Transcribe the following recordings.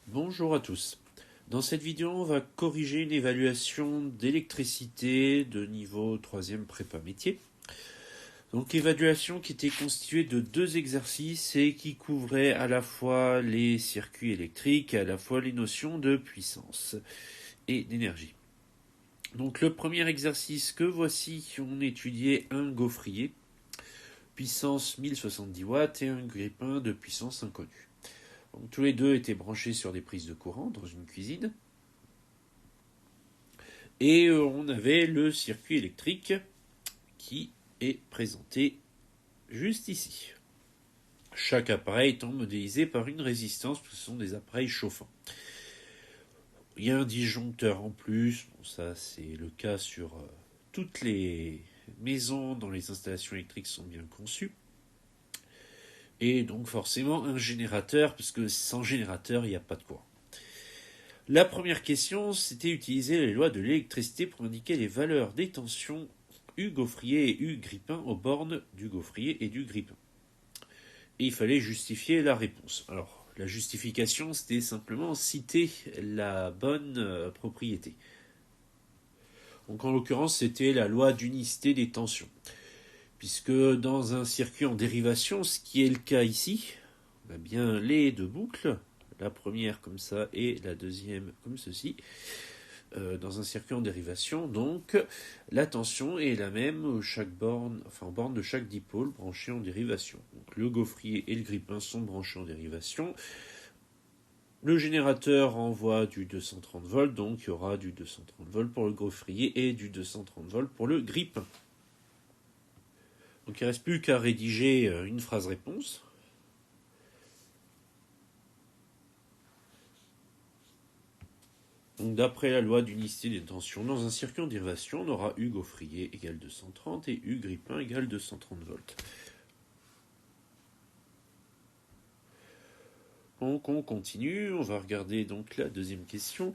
Bonjour à tous. Dans cette vidéo, on va corriger une évaluation d'électricité de niveau 3e prépa métier. Donc évaluation qui était constituée de 2 exercices et qui couvrait à la fois les circuits électriques et à la fois les notions de puissance et d'énergie. Donc le premier exercice que voici, on étudiait un gaufrier, puissance 1070 watts et un grille-pain de puissance inconnue. Donc, tous les deux étaient branchés sur des prises de courant dans une cuisine. Et on avait le circuit électrique qui est présenté juste ici. Chaque appareil étant modélisé par une résistance, parce que ce sont des appareils chauffants. Il y a un disjoncteur en plus, bon, ça c'est le cas sur toutes les maisons dont les installations électriques sont bien conçues. Et donc forcément un générateur, parce que sans générateur il n'y a pas de courant. La première question, c'était utiliser les lois de l'électricité pour indiquer les valeurs des tensions U gaufrier et U grille-pain aux bornes du gaufrier et du grille-pain. Et il fallait justifier la réponse. Alors, la justification, c'était simplement citer la bonne propriété. Donc, en l'occurrence, c'était la loi d'unicité des tensions. Puisque dans un circuit en dérivation, ce qui est le cas ici, on a bien les deux boucles, la première comme ça et la deuxième comme ceci. Dans un circuit en dérivation, donc la tension est la même aux en borne de chaque dipôle branché en dérivation. Donc, le gaufrier et le grille-pain sont branchés en dérivation. Le générateur envoie du 230 volts, donc il y aura du 230 volts pour le gaufrier et du 230 volts pour le grille-pain. Donc il ne reste plus qu'à rédiger une phrase réponse. Donc, d'après la loi d'unicité des tensions, dans un circuit en dérivation, on aura U gaufrier égale 230 et U grille-pain égale 230 volts. Donc on continue, on va regarder donc la deuxième question.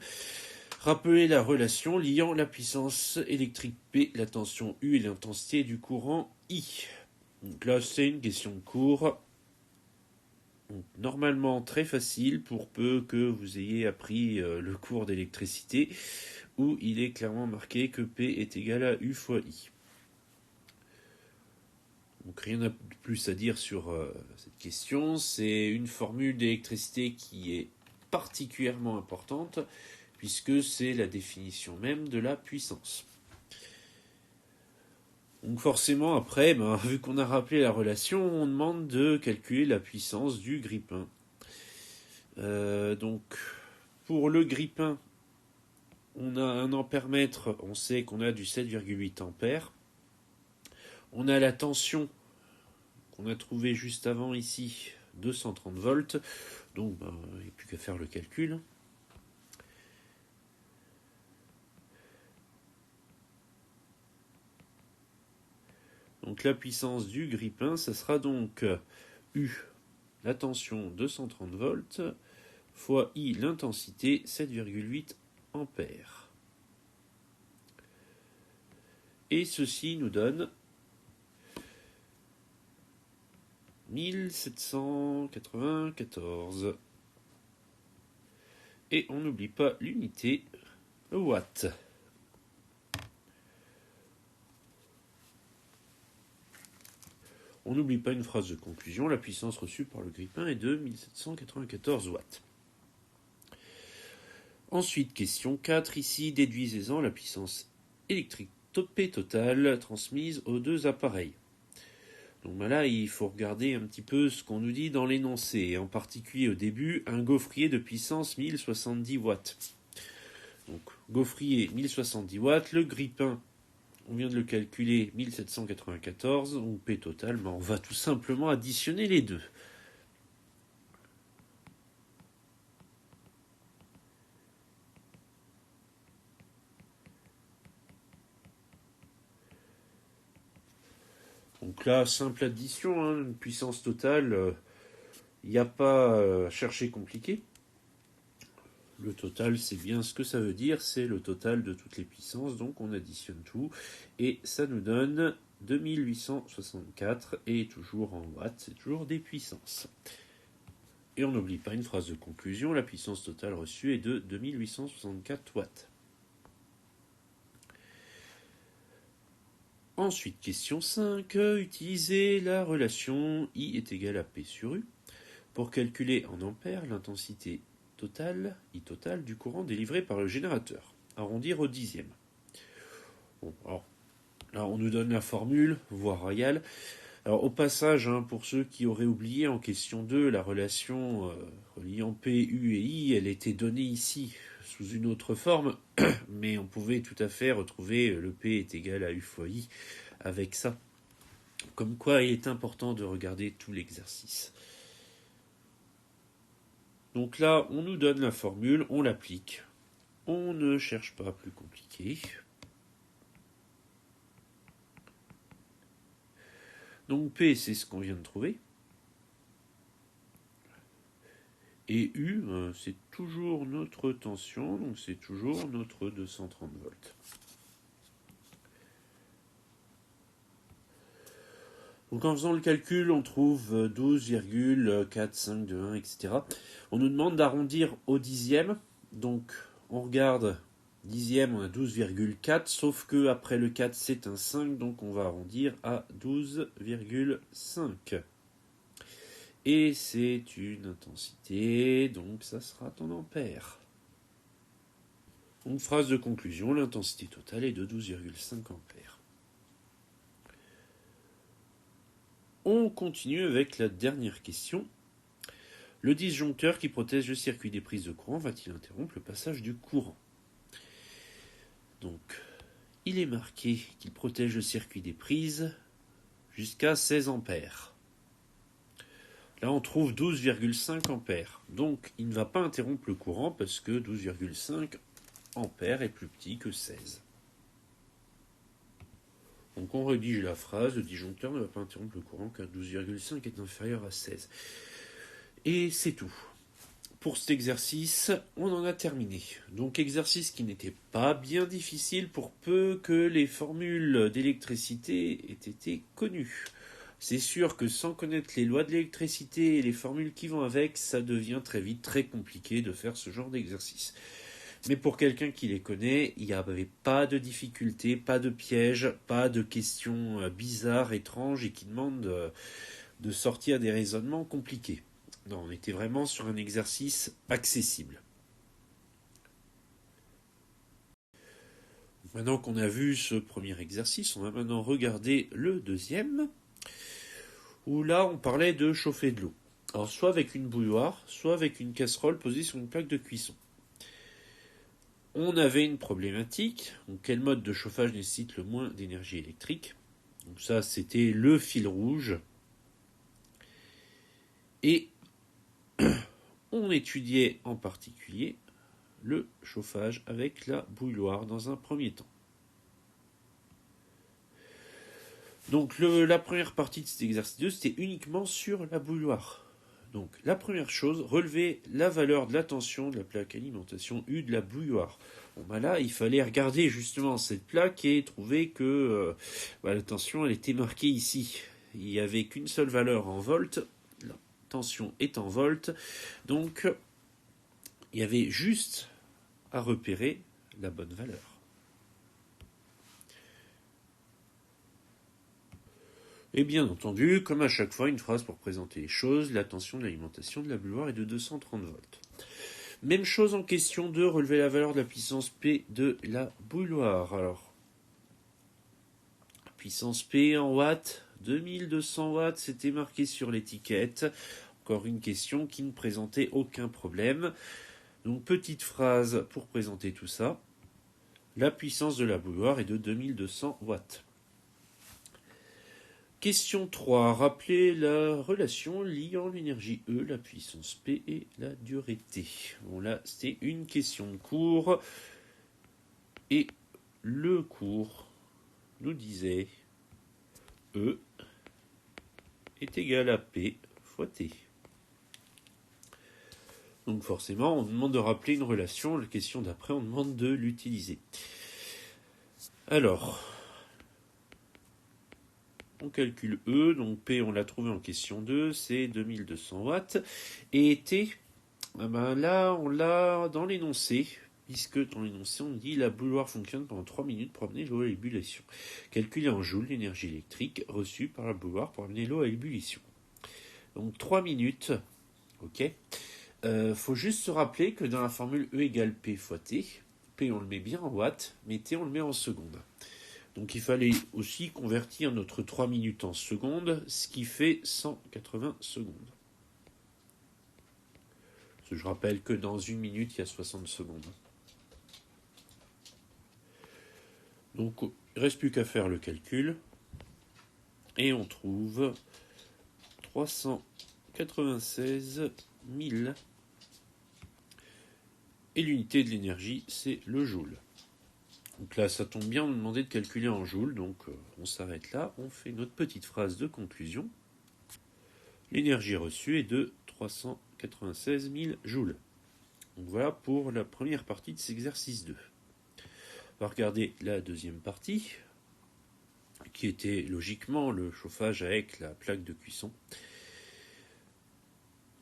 Rappelez la relation liant la puissance électrique P, la tension U et l'intensité du courant I. Donc là c'est une question de cours. Donc, normalement très facile pour peu que vous ayez appris le cours d'électricité où il est clairement marqué que P est égal à U fois I. Donc rien de plus à dire sur cette question. C'est une formule d'électricité qui est particulièrement importante puisque c'est la définition même de la puissance. Donc forcément après, vu qu'on a rappelé la relation, on demande de calculer la puissance du grille-pain. Donc pour le grille-pain, on a un ampère-mètre, on sait qu'on a du 7,8 ampères. On a la tension qu'on a trouvé juste avant ici, 230 volts. Donc il n'y a plus qu'à faire le calcul. Donc la puissance du grille-pain, ça sera donc U, la tension 230 volts, fois I, l'intensité 7,8 ampères. Et ceci nous donne 1794. Et on n'oublie pas l'unité, le watt. On n'oublie pas une phrase de conclusion, la puissance reçue par le grille-pain est de 1794 watts. Ensuite, question 4, ici, déduisez-en la puissance électrique P totale transmise aux deux appareils. Donc là, il faut regarder un petit peu ce qu'on nous dit dans l'énoncé, et en particulier au début, un gaufrier de puissance 1070 watts. Donc, gaufrier 1070 watts, le grille-pain, on vient de le calculer, 1794, donc P total, on va tout simplement additionner les deux. Donc là, simple addition, une puissance totale, il n'y a pas à chercher compliqué. Le total, c'est bien ce que ça veut dire, c'est le total de toutes les puissances, donc on additionne tout, et ça nous donne 2864, et toujours en watts, c'est toujours des puissances. Et on n'oublie pas une phrase de conclusion, la puissance totale reçue est de 2864 watts. Ensuite, question 5. Utilisez la relation I est égal à P sur U pour calculer en ampères l'intensité totale, I totale, du courant délivré par le générateur. Arrondir au dixième. Bon, alors, là, on nous donne la formule, voie royale. Alors, au passage, pour ceux qui auraient oublié, en question 2, la relation reliant P, U et I, elle était donnée ici, sous une autre forme, mais on pouvait tout à fait retrouver le P est égal à U fois I avec ça. Comme quoi, il est important de regarder tout l'exercice. Donc là, on nous donne la formule, on l'applique. On ne cherche pas plus compliqué. Donc P, c'est ce qu'on vient de trouver. Et U, c'est toujours notre tension, donc c'est toujours notre 230 volts. Donc en faisant le calcul, on trouve 12,4521, etc. On nous demande d'arrondir au dixième. Donc on regarde dixième, on a 12,4, sauf que après le 4, c'est un 5, donc on va arrondir à 12,5. Et c'est une intensité, donc ça sera en ampères. Donc phrase de conclusion, l'intensité totale est de 12,5 ampères. On continue avec la dernière question. Le disjoncteur qui protège le circuit des prises de courant va-t-il interrompre le passage du courant? Donc, il est marqué qu'il protège le circuit des prises jusqu'à 16 ampères. Là, on trouve 12,5 ampères. Donc, il ne va pas interrompre le courant parce que 12,5 ampères est plus petit que 16. Donc on rédige la phrase, le disjoncteur ne va pas interrompre le courant car 12,5 est inférieur à 16. Et c'est tout. Pour cet exercice, on en a terminé. Donc exercice qui n'était pas bien difficile pour peu que les formules d'électricité aient été connues. C'est sûr que sans connaître les lois de l'électricité et les formules qui vont avec, ça devient très vite très compliqué de faire ce genre d'exercice. Mais pour quelqu'un qui les connaît, il n'y avait pas de difficultés, pas de pièges, pas de questions bizarres, étranges et qui demandent de sortir des raisonnements compliqués. Non, on était vraiment sur un exercice accessible. Maintenant qu'on a vu ce premier exercice, on va maintenant regarder le deuxième, où là on parlait de chauffer de l'eau. Alors soit avec une bouilloire, soit avec une casserole posée sur une plaque de cuisson. On avait une problématique. Donc, quel mode de chauffage nécessite le moins d'énergie électrique? Donc ça, c'était le fil rouge. Et on étudiait en particulier le chauffage avec la bouilloire dans un premier temps. Donc la première partie de cet exercice 2, c'était uniquement sur la bouilloire. Donc la première chose, relever la valeur de la tension de la plaque alimentation U de la bouilloire. Bon bah là, il fallait regarder justement cette plaque et trouver que la tension elle était marquée ici. Il n'y avait qu'une seule valeur en volts, la tension est en volts, donc il y avait juste à repérer la bonne valeur. Et bien entendu, comme à chaque fois, une phrase pour présenter les choses, la tension de l'alimentation de la bouilloire est de 230 volts. Même chose en question de relever la valeur de la puissance P de la bouilloire. Alors, puissance P en watts, 2200 watts, c'était marqué sur l'étiquette. Encore une question qui ne présentait aucun problème. Donc, petite phrase pour présenter tout ça. La puissance de la bouilloire est de 2200 watts. Question 3. Rappelez la relation liant l'énergie E, la puissance P et la durée T. Bon là, c'était une question de cours. Et le cours nous disait E est égal à P fois T. Donc forcément, on demande de rappeler une relation. La question d'après, on demande de l'utiliser. Alors... On calcule E, donc P on l'a trouvé en question 2, c'est 2200 watts. Et T, là on l'a dans l'énoncé, puisque dans l'énoncé on dit la bouilloire fonctionne pendant 3 minutes pour amener l'eau à ébullition. Calculer en joules l'énergie électrique reçue par la bouilloire pour amener l'eau à ébullition. Donc 3 minutes, ok. Faut juste se rappeler que dans la formule E égale P fois T, P on le met bien en watts, mais T on le met en secondes. Donc il fallait aussi convertir notre 3 minutes en secondes, ce qui fait 180 secondes. Je rappelle que dans une minute, il y a 60 secondes. Donc il ne reste plus qu'à faire le calcul. Et on trouve 396 000. Et l'unité de l'énergie, c'est le joule. Donc là, ça tombe bien, on nous demandait de calculer en joules, donc on s'arrête là, on fait notre petite phrase de conclusion. L'énergie reçue est de 396 000 joules. Donc voilà pour la première partie de cet exercice 2. On va regarder la deuxième partie, qui était logiquement le chauffage avec la plaque de cuisson.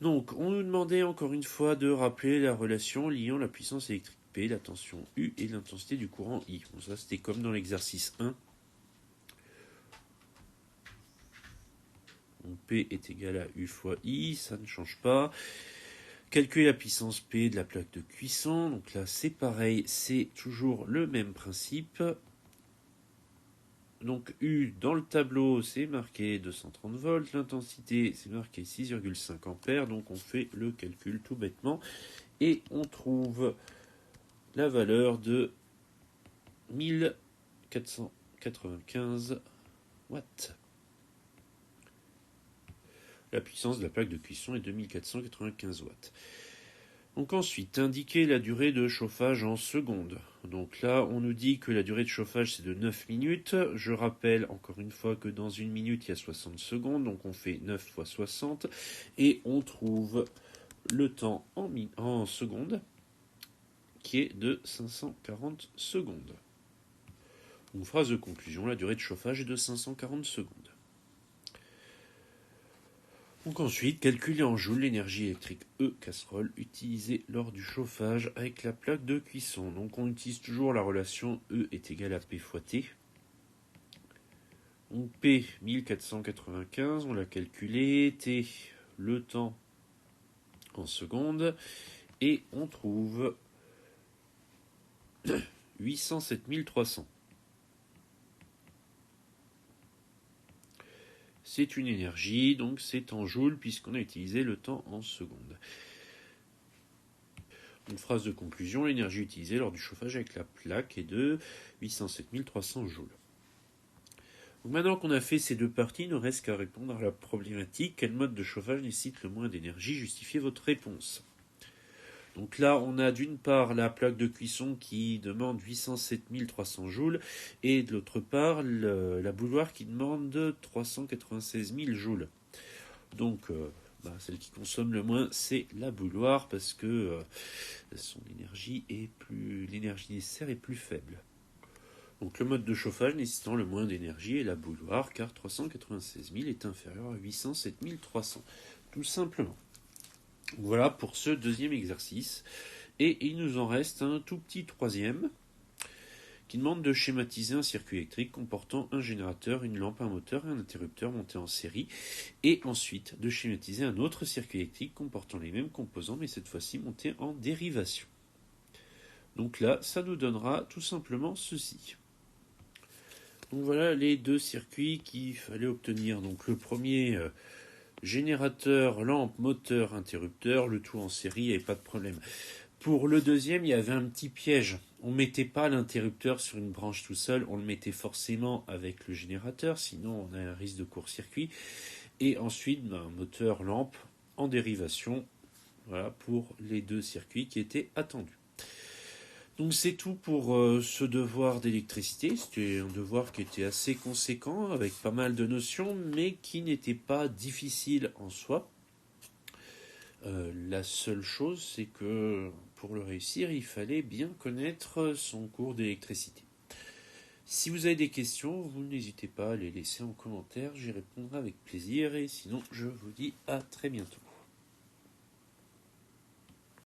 Donc on nous demandait encore une fois de rappeler la relation liant la puissance électrique P, la tension U et l'intensité du courant I. Bon, ça c'était comme dans l'exercice 1. Donc P est égal à U fois I, ça ne change pas. Calculer la puissance P de la plaque de cuisson. Donc là c'est pareil, c'est toujours le même principe. Donc U dans le tableau c'est marqué 230 volts, l'intensité c'est marqué 6,5 ampères, donc on fait le calcul tout bêtement et on trouve la valeur de 1495 watts. La puissance de la plaque de cuisson est de 1495 watts. Donc ensuite, indiquer la durée de chauffage en secondes. Donc là, on nous dit que la durée de chauffage, c'est de 9 minutes. Je rappelle encore une fois que dans une minute, il y a 60 secondes. Donc on fait 9 fois 60. Et on trouve le temps en secondes, qui est de 540 secondes. Donc phrase de conclusion, la durée de chauffage est de 540 secondes. Donc ensuite, calculer en joules l'énergie électrique E casserole utilisée lors du chauffage avec la plaque de cuisson. Donc on utilise toujours la relation E est égal à P fois T. Donc P 1495, on l'a calculé, T le temps en secondes, et on trouve 807 300. C'est une énergie, donc c'est en joules puisqu'on a utilisé le temps en secondes. Une phrase de conclusion, l'énergie utilisée lors du chauffage avec la plaque est de 807 300 joules. Donc maintenant qu'on a fait ces deux parties, il ne reste qu'à répondre à la problématique. Quel mode de chauffage nécessite le moins d'énergie? Justifiez votre réponse. Donc là, on a d'une part la plaque de cuisson qui demande 807 300 joules et de l'autre part la bouilloire qui demande 396 000 joules. Donc celle qui consomme le moins, c'est la bouilloire parce que son énergie l'énergie nécessaire est plus faible. Donc le mode de chauffage nécessitant le moins d'énergie est la bouilloire, car 396 000 est inférieur à 807 300, tout simplement. Voilà pour ce deuxième exercice. Et il nous en reste un tout petit troisième qui demande de schématiser un circuit électrique comportant un générateur, une lampe, un moteur et un interrupteur montés en série, et ensuite de schématiser un autre circuit électrique comportant les mêmes composants mais cette fois-ci montés en dérivation. Donc là, ça nous donnera tout simplement ceci. Donc voilà les deux circuits qu'il fallait obtenir. Donc le premier, générateur, lampe, moteur, interrupteur, le tout en série, il n'y avait pas de problème. Pour le deuxième, il y avait un petit piège. On ne mettait pas l'interrupteur sur une branche tout seul, on le mettait forcément avec le générateur, sinon on a un risque de court-circuit. Et ensuite, un moteur, lampe, en dérivation, voilà pour les deux circuits qui étaient attendus. Donc c'est tout pour ce devoir d'électricité. C'était un devoir qui était assez conséquent, avec pas mal de notions, mais qui n'était pas difficile en soi. La seule chose, c'est que pour le réussir, il fallait bien connaître son cours d'électricité. Si vous avez des questions, vous n'hésitez pas à les laisser en commentaire, j'y répondrai avec plaisir et sinon je vous dis à très bientôt.